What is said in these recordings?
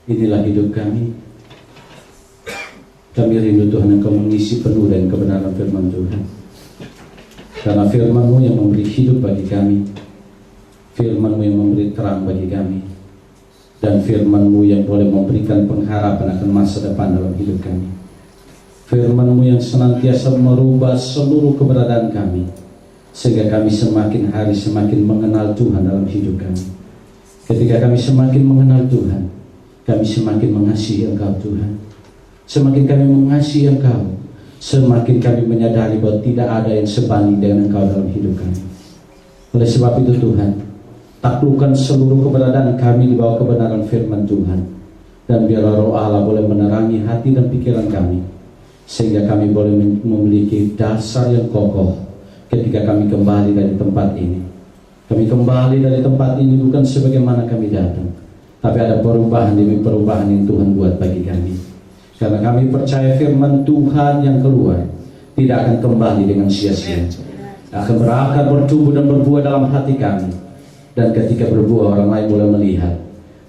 Inilah hidup kami. Kami rindu Tuhan Engkau mengisi penuh dengan kebenaran firman Tuhan. Karena firman-Mu yang memberi hidup bagi kami, firman-Mu yang memberi terang bagi kami, dan firman-Mu yang boleh memberikan pengharapan akan masa depan dalam hidup kami. Firman-Mu yang senantiasa merubah seluruh keberadaan kami, sehingga kami semakin hari semakin mengenal Tuhan dalam hidup kami. Ketika kami semakin mengenal Tuhan, kami semakin mengasihi Engkau Tuhan. Semakin kami mengasihi Engkau, semakin kami menyadari bahwa tidak ada yang sebanding dengan Engkau dalam hidup kami. Oleh sebab itu Tuhan, taklukkan seluruh keberadaan kami di bawah kebenaran firman Tuhan. Dan biarlah Roh Allah boleh menerangi hati dan pikiran kami, sehingga kami boleh memiliki dasar yang kokoh ketika kami kembali dari tempat ini. Kami kembali dari tempat ini bukan sebagaimana kami datang, tapi ada perubahan demi perubahan yang Tuhan buat bagi kami. Karena kami percaya firman Tuhan yang keluar tidak akan kembali dengan sia-sia, akan berakar, bertumbuh dan berbuah dalam hati kami. Dan ketika berbuah, orang lain boleh melihat,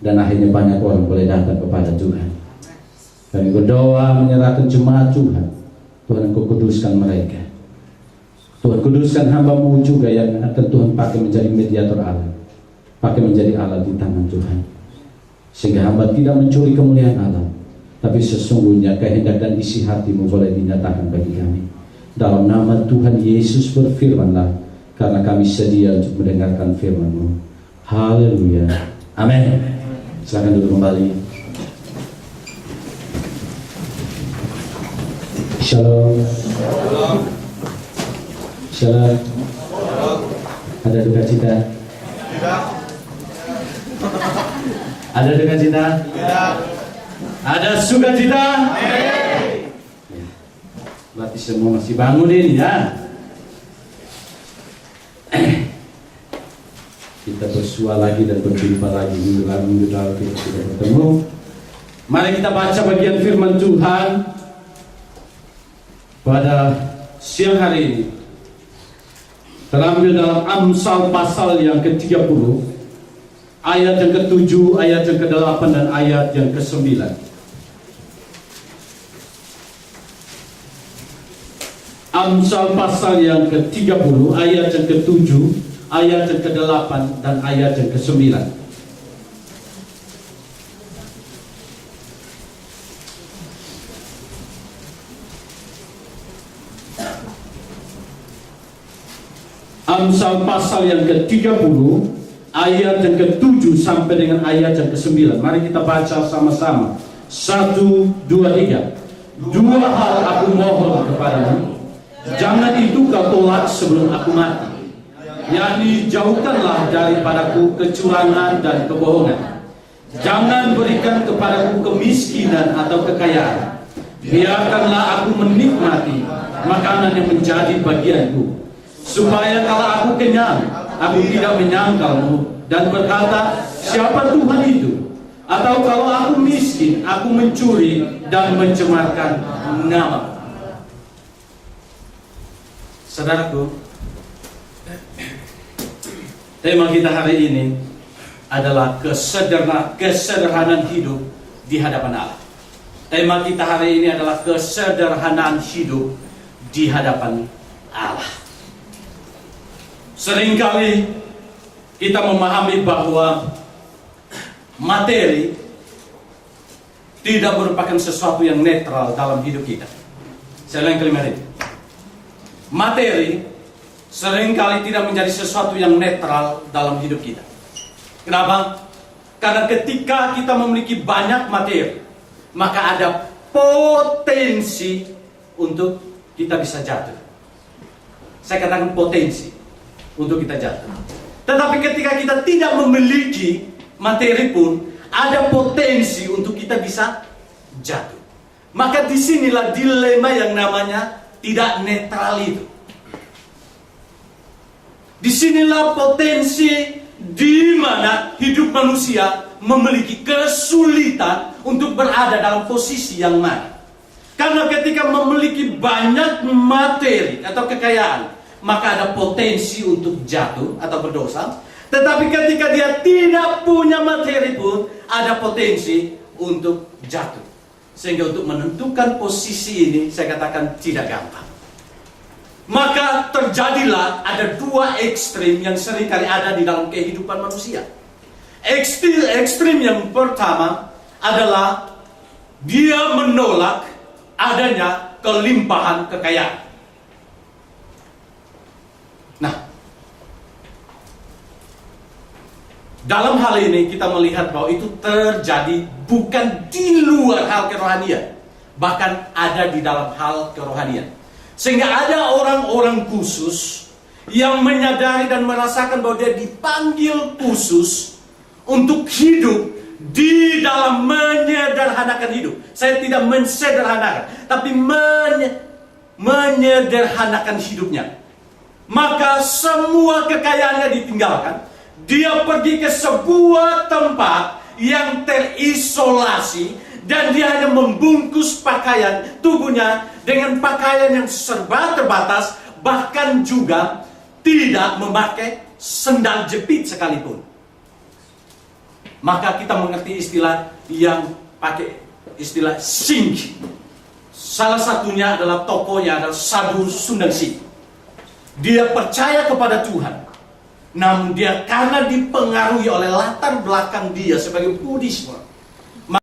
dan akhirnya banyak orang boleh datang kepada Tuhan. Kami berdoa menyerahkan jemaat Tuhan. Tuhan Engkau kuduskan mereka. Tuhan kuduskan hamba-Mu juga yang akan Tuhan pakai menjadi mediator Allah, pakai menjadi alat di tangan Tuhan, sehingga hamba tidak mencuri kemuliaan Allah, tapi sesungguhnya kehendak dan isi hati-Mu boleh dinyatakan bagi kami. Dalam nama Tuhan Yesus berfirmanlah, karena kami sedia untuk mendengarkan firman-Mu. Haleluya. Amin. Silakan duduk kembali. Shalom. Shalom. Ada duka cita? Tidak. Ada duka cita? Tidak. Ada sukacita? Ya. Berarti semua masih bangun ini ya. Kita bersua lagi dan berjumpa lagi. Minggu lalu kita sudah bertemu. Mari kita baca bagian firman Tuhan pada siang hari ini. Terambil dalam Amsal pasal yang ke-30, ayat yang ke-7, ayat yang ke-8, dan ayat yang ke-9. Amsal pasal yang ke-30, ayat yang ke-7, ayat yang ke-8, dan ayat yang ke-9. Amsal pasal yang ke-30, ayat yang ke-7 sampai dengan ayat yang ke-9. Mari kita baca sama-sama. 1, 2, 3. Dua hal aku mohon kepadamu, jangan itu kau tolak sebelum aku mati, yakni jauhkanlah daripadaku kecurangan dan kebohongan. Jangan berikan kepadaku kemiskinan atau kekayaan. Biarkanlah aku menikmati makanan yang menjadi bagianku, supaya kalau aku kenyang, aku tidak menyangkalmu dan berkata, siapa Tuhan itu? Atau kalau aku miskin, aku mencuri dan mencemarkan nama. Saudaraku, tema kita hari ini adalah kesederhanaan hidup di hadapan Allah. Tema kita hari ini adalah kesederhanaan hidup di hadapan Allah. Seringkali kita memahami bahwa materi tidak merupakan sesuatu yang netral dalam hidup kita. Saya ulangi kalimat ini. Materi seringkali tidak menjadi sesuatu yang netral dalam hidup kita. Kenapa? Karena ketika kita memiliki banyak materi, maka ada potensi untuk kita bisa jatuh. Saya katakan potensi untuk kita jatuh. Tetapi ketika kita tidak memiliki materi pun, ada potensi untuk kita bisa jatuh. Maka disinilah dilema yang namanya tidak netral itu. Disinilah potensi di mana hidup manusia memiliki kesulitan untuk berada dalam posisi yang mana. Karena ketika memiliki banyak materi atau kekayaan, maka ada potensi untuk jatuh atau berdosa. Tetapi ketika dia tidak punya materi pun, ada potensi untuk jatuh. Sehingga untuk menentukan posisi ini, saya katakan tidak gampang. Maka terjadilah ada dua ekstrim yang seringkali ada di dalam kehidupan manusia. Ekstrim yang pertama adalah dia menolak adanya kelimpahan kekayaan. Nah, dalam hal ini kita melihat bahwa itu terjadi bukan di luar hal kerohanian, bahkan ada di dalam hal kerohanian. Sehingga ada orang-orang khusus yang menyadari dan merasakan bahwa dia dipanggil khusus untuk hidup di dalam menyederhanakan hidup. Saya tidak mensederhanakan, tapi menyederhanakan hidupnya. Maka semua kekayaannya ditinggalkan. Dia pergi ke sebuah tempat yang terisolasi dan dia hanya membungkus pakaian tubuhnya dengan pakaian yang serba terbatas, bahkan juga tidak memakai sendal jepit sekalipun. Maka kita mengerti istilah yang pakai istilah sing. Salah satunya adalah tokohnya adalah Sadhu Sundangsi. Dia percaya kepada Tuhan. Namun dia karena dipengaruhi oleh latar belakang dia sebagai Buddhisme,